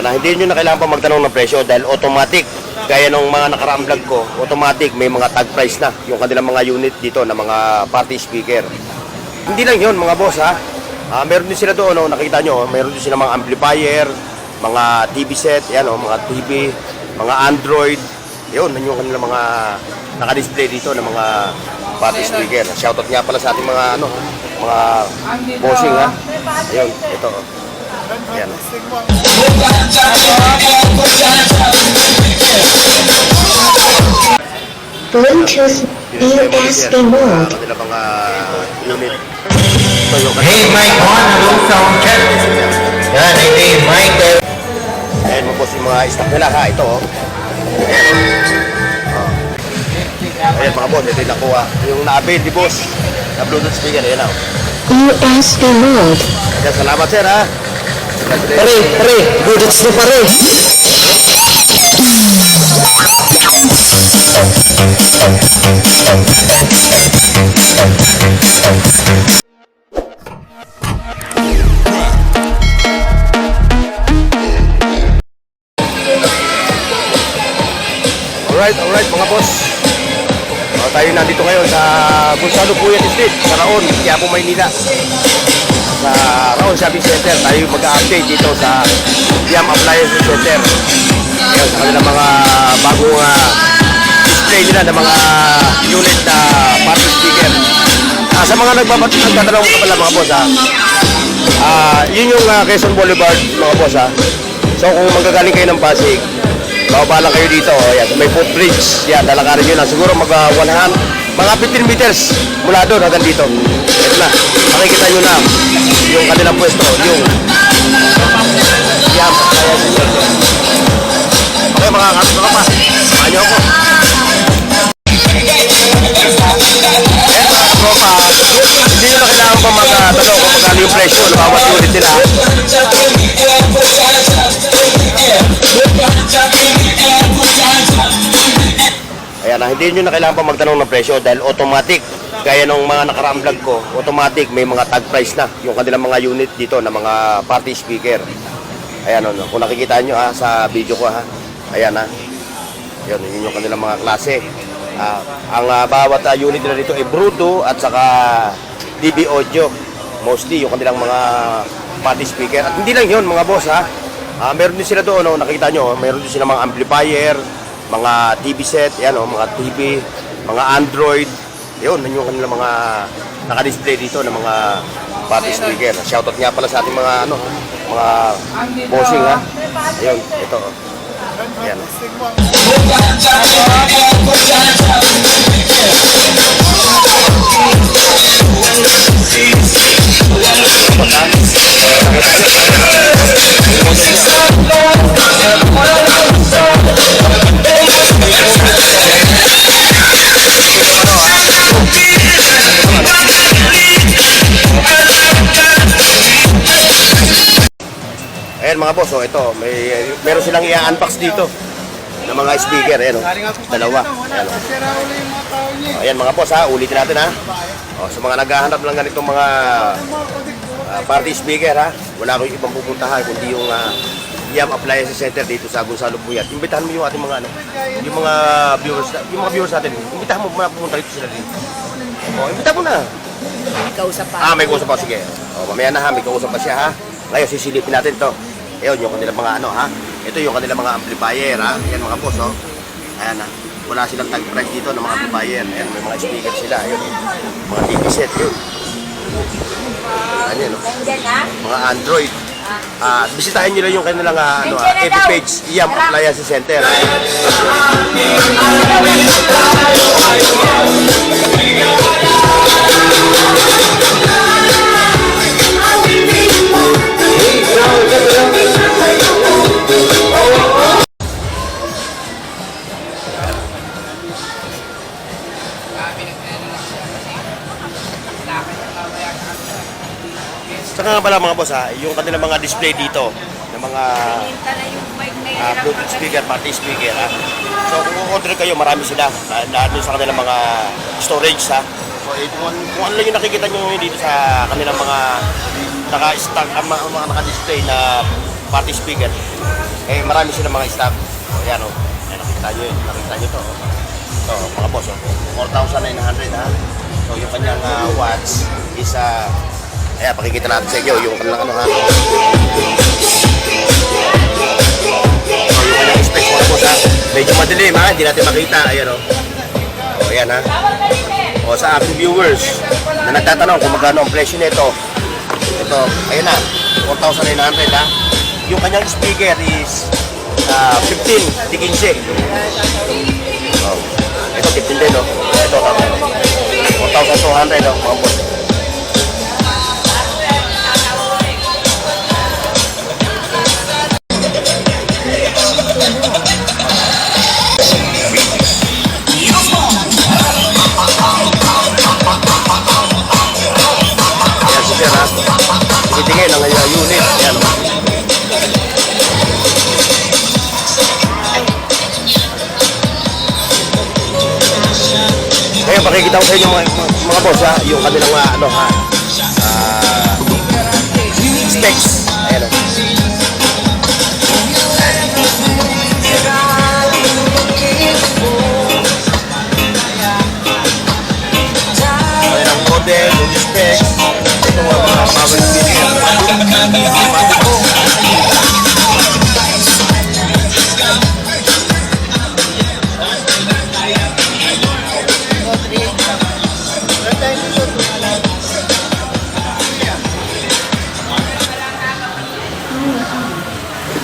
Ayan, hindi nyo na kailangan pa magtanong ng presyo dahil automatic. Gaya ng mga nakaraang vlog ko, automatic may mga tag price na yung kanilang mga unit dito na mga party speaker. Hindi lang yun mga boss ha. Meron din sila doon, nakita nyo, meron din sila mga amplifier, mga TV set, yan, mga TV, mga Android. Yun, yung kanilang mga naka-display dito ng mga party speaker. Shoutout nga pala sa ating mga mga bossing ha. Ayun, ito. Ayan. Bluetooth USB mode. Kanila mga unit. Hey, mic on, hello, sound check. Yan, hey, mic. Ayan mo po yung mga stock nila ha, ito Ayan mga boss, ito yung nakuha. Yung na-avail di boss, na Bluetooth speaker, ayan USB mode. Ayan, salamat sir ha. Pare, Bluetooth na pare. Alright mga boss. Tayo nandito ngayon sa Gonzalo Puyat Street, sa Raon, Quiapo, Maynila. Sa Raon Shopping Center, tayo mag-update dito sa Yam Appliance Center. Ayan, sa kanilang mga bagong display nila ng mga unit na party speaker. Sa mga nagtatanong ka pala mga boss yun yung Quezon Boulevard mga boss So kung magagaling kayo ng Pasig, bababa lang kayo dito, ayan, may footbridge, yan, lalakarin nyo na, siguro mga 15 meters mula doon hanggang dito. Ito na, makikita nyo na yung kanilang pwesto, yung Yam Appliance Center. Okay mga pa, samahan nyo ako. Hindi nyo na kailangan pa magtanong kung magkano yung presyo ng bawat unit nila. Ayan, hindi nyo na kailangan pa magtanong ng presyo dahil automatic. Gaya ng mga nakaraang vlog ko, automatic may mga tag price na yung kanilang mga unit dito na mga party speaker. Ayan kung nakikita nyo sa video ko ayan yun yung kanilang mga klase. Ang bawat unit nila dito ay Bruto at saka DB Audio. Mostly yung kanilang mga party speaker. At hindi lang yun mga boss meron din sila doon, nakita nyo, meron din sila mga amplifier, mga TV set, yan mga TV, mga Android. Yun yung kanilang mga naka-display dito ng mga party speaker. Shoutout nga pala sa ating mga mga bossing Ayun, ito. Ayan. Ayan mga boss, ito, meron silang i-unbox dito ng mga speaker, ayan dalawa. Ayan mga boss ulitin natin sa mga naghahanap lang ganitong mga party speaker wala ko ibang pupuntahan kundi yung Yam Appliance Center dito sa Gonzalo Puyat. Imbitahan mo yung ating mga yung mga viewers natin. Imbitahan mo muna pumunta dito sila dito. Imbitahan mo na. May kausap pa. May kausap pa, sige. Mamaya na may kausap pa siya Ngayon sisilipin natin to. Ayun yung kanilang mga ito yung kanilang mga amplifier Ayan mga boss Ayan wala silang tag price dito ng mga amplifier. Ayan may mga speaker sila. Ayun mga TV set yun. Ayan mga Android. Bisitahin nyo lang yung kanilang FB page, Yam Appliance Center. Saka nga pala mga boss yung kanilang mga display dito ng mga Bluetooth speaker, party speaker So kung order kayo, marami sila na sa kanilang mga storage So kung ano lang yung nakikita nyo dito sa kanilang mga naka-stock, mga naka-display na party speaker. Eh, marami silang mga stock. O, yan, o. Ayan, nakita nyo yun. Nakita nyo to. Ito, mga boss, o. 4,900, ha. So, yung kanyang watts is, ayan, pakikita natin sa inyo yung kanilang ano, ha. So, yung kanyang specs, mga boss, ha. Medyo madilim, ha. Hindi natin makita. Ayan, o. O, ayan, ha. O, sa ating viewers na nagtatanong kung magkano ang presyo nito. Ito, ayun na. 4,900, ha. Yung kanyang speaker is 15, di 15. Oh. Ito 15 din, no? Ito 4,200, no? Mga boss. Ayan si Sir, ha? Tingin ang unit. Ayan, no? Ngayon, pakikita ko sa inyo mga boss, ha, yung kanilang ano, ha, specs. Ayan, o. Ayan ang model, yung specs. Ito ang mga power speaker.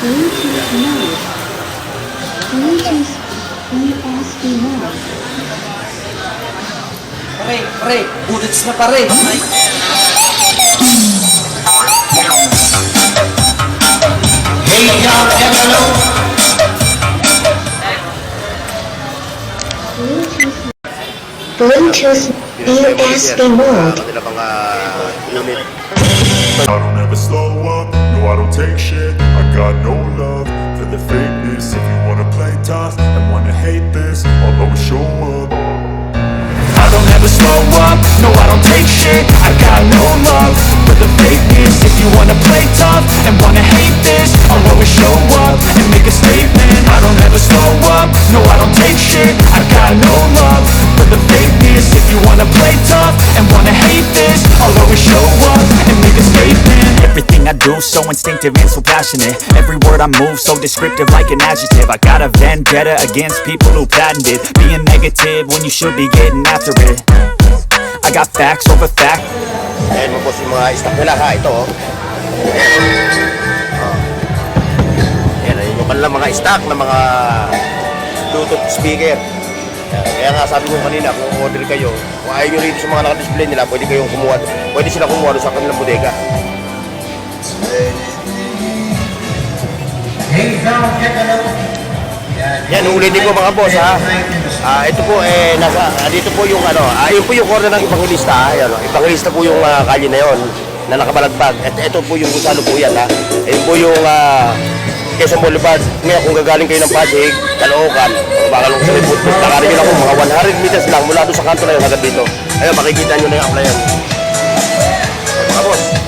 Bluetooth mode. Bluetooth USB mode. Pare, bullets na pare. Hey, y'all, hello. Bluetooth USB mode. Kanilang mga unit. I don't ever slow up, no I don't take shit. I got no love for the fakeness. If you wanna play tough and wanna hate this, I'll always show up. I don't ever slow up, no I don't take shit. I got no love for the fakeness. If you wanna play tough and wanna hate this, I'll always show up and make a statement. I don't ever slow up, no I don't take shit. I got no love for the fakeness. If you wanna play tough and wanna hate this, I'll always show up and make a statement. Everything I do so instinctive and so passionate. Every word I move so descriptive like an adjective. I got a vendetta against people who patented being negative when you should be getting after it. I got facts over fact. Ayan mga boss, yung mga stock nila, ha. Ito, oh. Ayan, ayan yung kanilang mga stock na mga Bluetooth speaker. Ayan, kaya nga sabi ko kanina, kung order kayo, kung ayaw nyo rito sa mga naka-display nila, pwede sila kumuha doon sa kanilang bodega. Hey, y'all, hello. Yan, ulitin ko mga boss, ha. Ito po, dito po yung ano, yun po yung corner ng Evangelista, ha. Ayan, Evangelista po yung kalye na yon na nakabalagbag. Ito po yung Gusalo po yan, ha. Ayun po yung Quezon Boulevard. Ngayon, kung gagaling kayo ng Pasig, Caloocan, o baka lang sa Ribut, lakarin nyo lang po mga 100 meters lang mula doon sa kanto na yun hanggang dito. Ayun, makikita nyo na yung applyan. Mga boss.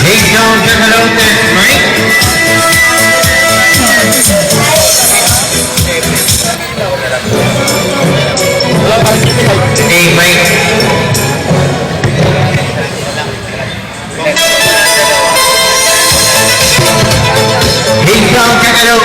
Hey, y'all, hello, this Mike. Hey, Mike. Hey, y'all, hello.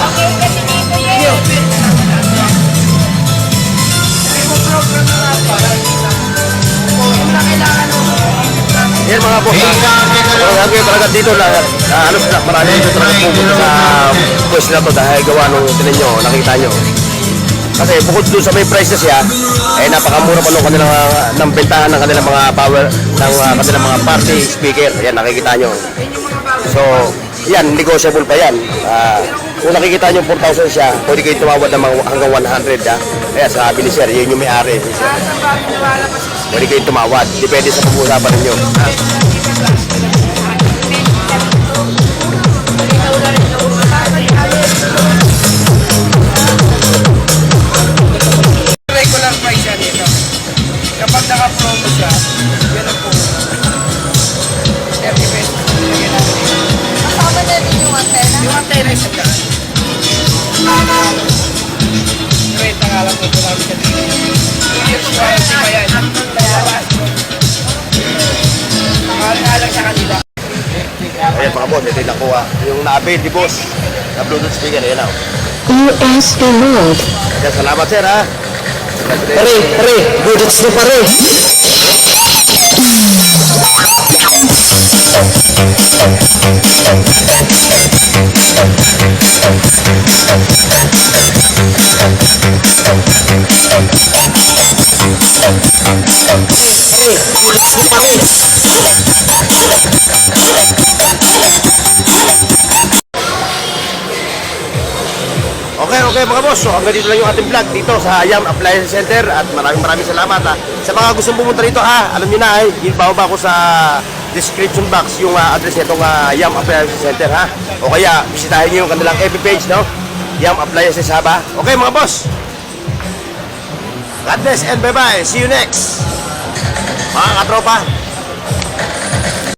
Okay, kasi dito yun. mga boss. Kaya talaga dito na halos na marami dito talaga pupunta sa boss na to dahil gawa nung tinan nyo, nakita nyo. Kasi bukod doon sa may prices siya, eh napakamura pa nung kanilang ng bentahan ng kanilang mga power ng kanilang mga party speaker. Ayan, nakikita nyo. So, yan, negotiable pa yan. Kung nakikita nyo 4,000 siya, pwede kayo tumawad ng mga hanggang 100. Kaya sabi ni Sir, yun yung may-ari. Pwede kayo tumawad. Depende sa pag-uusapan ninyo. Regular price yan ito. Kapag naka-promo siya, yan ang po. 30 pesos. Lagyan natin ito. Kasama na rin yung antena. Yung antena isa dyan. Renta nga lang po ito namin sa dito. 2 years warranty pa yan. Mahal nga lang sa kanila. Ayan mga boss, ito yung nakuha. Yung na-avail di boss, na Bluetooth speaker. Ayan o. USB mode. Ayan, salamat Sir ha. Pare, budgets na pare. Okay mga boss, so hanggang dito lang yung ating vlog dito sa Yam Appliance Center at maraming salamat ha. Sa mga gustong pumunta rito ha, alam niyo na ay ibababa ko sa description box yung address nitong Yam Appliance Center ha. O kaya bisitahin niyo yung kanilang FB page no, Yam Appliances ha ba? Okay mga boss, God bless and bye bye, see you next mga katropa.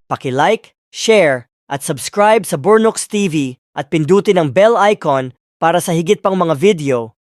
Paki-like, share, at subscribe sa Bornox TV at pindutin ang bell icon para sa higit pang mga video